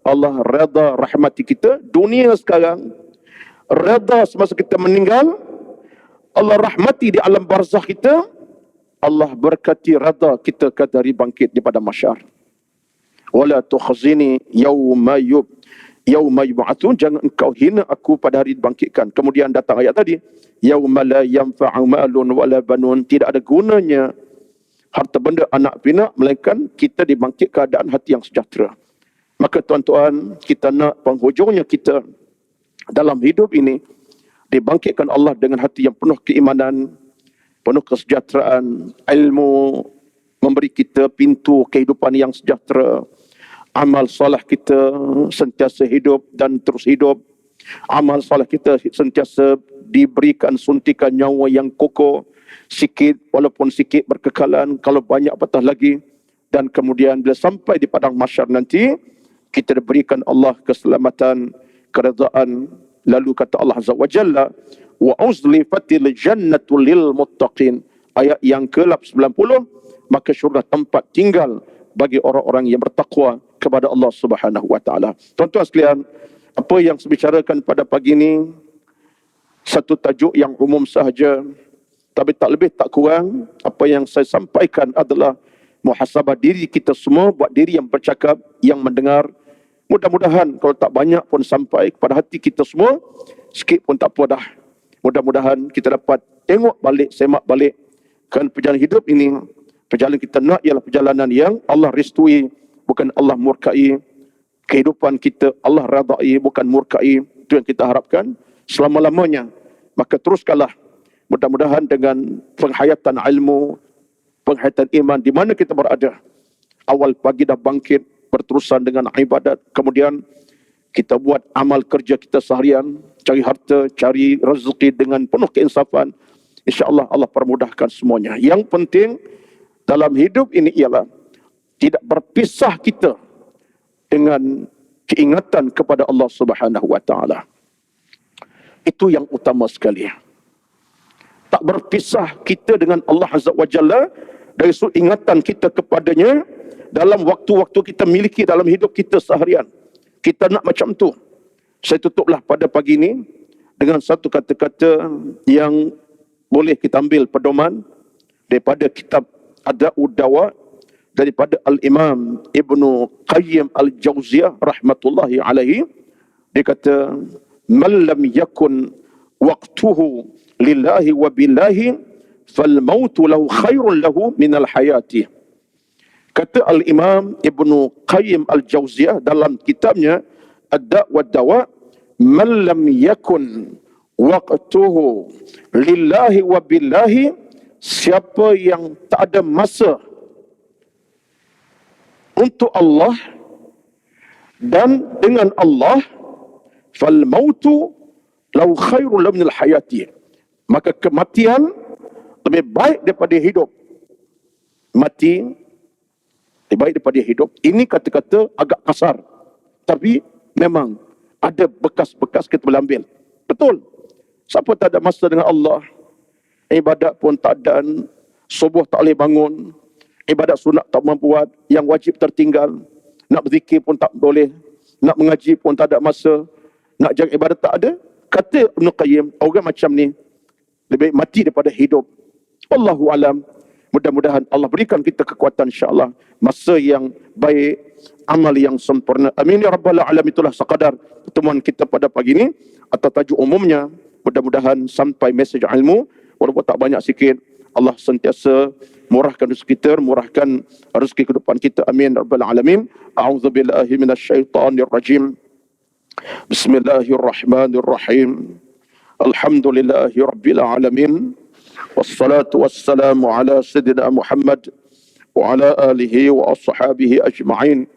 Allah redha rahmati kita dunia sekarang, redha semasa kita meninggal, Allah rahmati di alam barzakh kita, Allah berkati redha kita ke dari bangkit daripada mahsyar. Wala tukhzini yauma yub'atsun. Jangan engkau hina aku pada hari dibangkitkan. Kemudian datang ayat tadi, yauma la yanfa'u malun wala banun. Tidak ada gunanya harta benda anak pinak melainkan kita dibangkit keadaan hati yang sejahtera. Maka tuan-tuan, kita nak penghujungnya kita dalam hidup ini dibangkitkan Allah dengan hati yang penuh keimanan, penuh kesejahteraan, ilmu memberi kita pintu kehidupan yang sejahtera. Amal salah kita sentiasa hidup dan terus hidup. Amal salah kita sentiasa diberikan suntikan nyawa yang kokoh. Sikit walaupun sikit berkekalan, kalau banyak apatah lagi. Dan kemudian bila sampai di padang mahsyar nanti, kita diberikan Allah keselamatan, keredaan. Lalu kata Allah Azza wa Jalla, wa uzlifatil jannatu lil muttaqin. Ayat yang ke-90, maka syurga tempat tinggal bagi orang-orang yang bertakwa kepada Allah Subhanahu wa taala. Tuan-tuan sekalian, apa yang saya bicarakan pada pagi ini satu tajuk yang umum sahaja, tapi tak lebih tak kurang apa yang saya sampaikan adalah muhasabah diri kita semua, buat diri yang bercakap, yang mendengar. Mudah-mudahan kalau tak banyak pun sampai kepada hati kita semua, sikit pun tak apa dah. Mudah-mudahan kita dapat tengok balik, semak balik. Kerana perjalanan hidup ini, perjalanan kita nak ialah perjalanan yang Allah restui bukan Allah murkai. Kehidupan kita Allah radai, bukan murkai. Itu yang kita harapkan selama-lamanya. Maka teruskanlah, mudah-mudahan dengan penghayatan ilmu, penghayatan iman di mana kita berada. Awal pagi dah bangkit, berterusan dengan ibadat. Kemudian kita buat amal kerja kita seharian, cari harta, cari rezeki dengan penuh keinsafan. InsyaAllah Allah permudahkan semuanya. Yang penting dalam hidup ini ialah tidak berpisah kita dengan keingatan kepada Allah Subhanahu wa taala. Itu yang utama sekali. Tak berpisah kita dengan Allah Azza wa Jalla dari sudut ingatan kita kepadanya dalam waktu-waktu kita miliki dalam hidup kita seharian. Kita nak macam tu. Saya tutuplah pada pagi ini dengan satu kata-kata yang boleh kita ambil pedoman daripada kitab Ada'ud Dawa daripada Al-Imam Ibnu Qayyim Al-Jauziyah rahmatullahi alaihi. Dia kata, "Man lam yakun waqtuhu lillahi wa billahi fal mautu lahu khairun lahu minal hayati." Kata Al-Imam Ibnu Qayyim Al-Jauziyah dalam kitabnya Ad-Da'wad Dawa, "Man lam yakun waqtuhu lillahi wa billahi," siapa yang tak ada masa untuk Allah dan dengan Allah, fal mautu lau khairul lahu minal hayati, maka kematian lebih baik daripada hidup. Mati lebih baik daripada hidup. Ini kata-kata agak kasar, tapi memang ada bekas-bekas kita boleh ambil. Betul. Siapa tak ada masa dengan Allah, ibadat pun tak ada, subuh tak boleh bangun, ibadat sunat tak mampu buat, yang wajib tertinggal, nak berzikir pun tak boleh, nak mengaji pun tak ada masa, nak jaga ibadat tak ada. Kata Ibn Qayyim, orang macam ni lebih mati daripada hidup. Wallahu alam. Mudah-mudahan Allah berikan kita kekuatan insya-Allah, masa yang baik, amal yang sempurna. Amin ya rabbal alamin. Itulah sekadar pertemuan kita pada pagi ini atau tajuk umumnya. Mudah-mudahan sampai mesej ilmu, walaupun tak banyak sikit. Allah sentiasa murahkan rezeki kita, murahkan rezeki kehidupan kita. Amin rabbal alamin. A'udzubillahi minasyaitonir rajim. Bismillahirrahmanirrahim. Alhamdulillahi rabbil alamin. Wassalatu wassalamu ala sayyidina Muhammad wa ala alihi wa ashabihi ajma'in.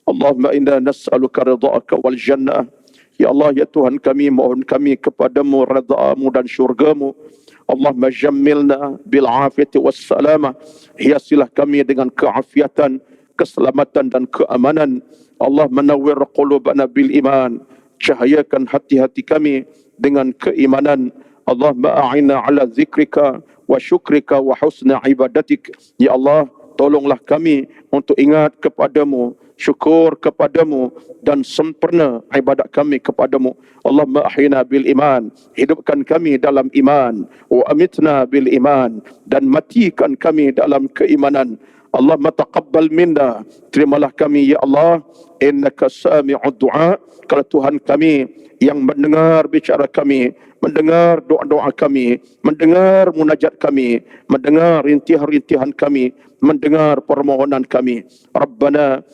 Allahumma inna nas'aluka ridha'aka wal jannah. Ya Allah, ya Tuhan kami, mohon kami kepadamu redha-Mu dan syurga-Mu. Allahumma jammilna bil afiyati was salamah. Hiasilah kami dengan keafiatan, keselamatan dan keamanan. Allah menawwir qulubana bil iman. Cahayakan hati-hati kami dengan keimanan. Allahumma a'inna ala zikrika wa syukrika wa husna ibadatik. Ya Allah, tolonglah kami untuk ingat kepadamu, syukur kepadamu dan sempurna ibadat kami kepadamu. Allahumma ahyina bil iman, hidupkan kami dalam iman, wa amitna bil iman, dan matikan kami dalam keimanan. Allahumma taqabbal minna, terimalah kami ya Allah, innaka sami'ud du'a. Kalau Tuhan kami yang mendengar bicara kami, mendengar doa-doa kami, mendengar munajat kami, mendengar rintihan-rintihan kami, mendengar permohonan kami. Rabbana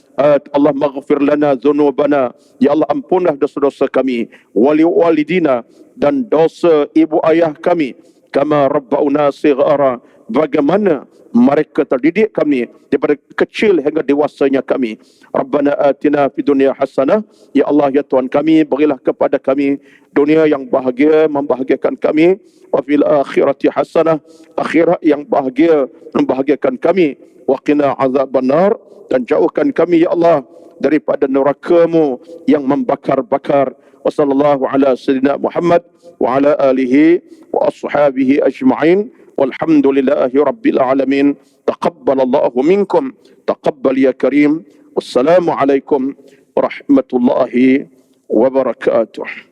Allah maghfir lana dhunubana, ya Allah ampunlah dosa-dosa kami, wali walidina, dan dosa ibu ayah kami, kama rabbauna sighara, bagaimana mereka terdidik kami daripada kecil hingga dewasanya kami. Rabbana atina fid dunya hasanah, ya Allah ya Tuhan kami, berilah kepada kami dunia yang bahagia, membahagiakan kami, wa fil akhirati hasanah, akhirat yang bahagia, membahagiakan kami, wa qina azabannar, dan jauhkan kami ya Allah daripada neraka-Mu yang membakar-bakar. Wa sallallahu ala sayyidina Muhammad wa ala alihi wa ashabihi ajma'in. Walhamdulillahi rabbil alamin. Taqabbalallahu minkum, taqabbal ya karim. Wassalamu alaikum warahmatullahi wabarakatuh.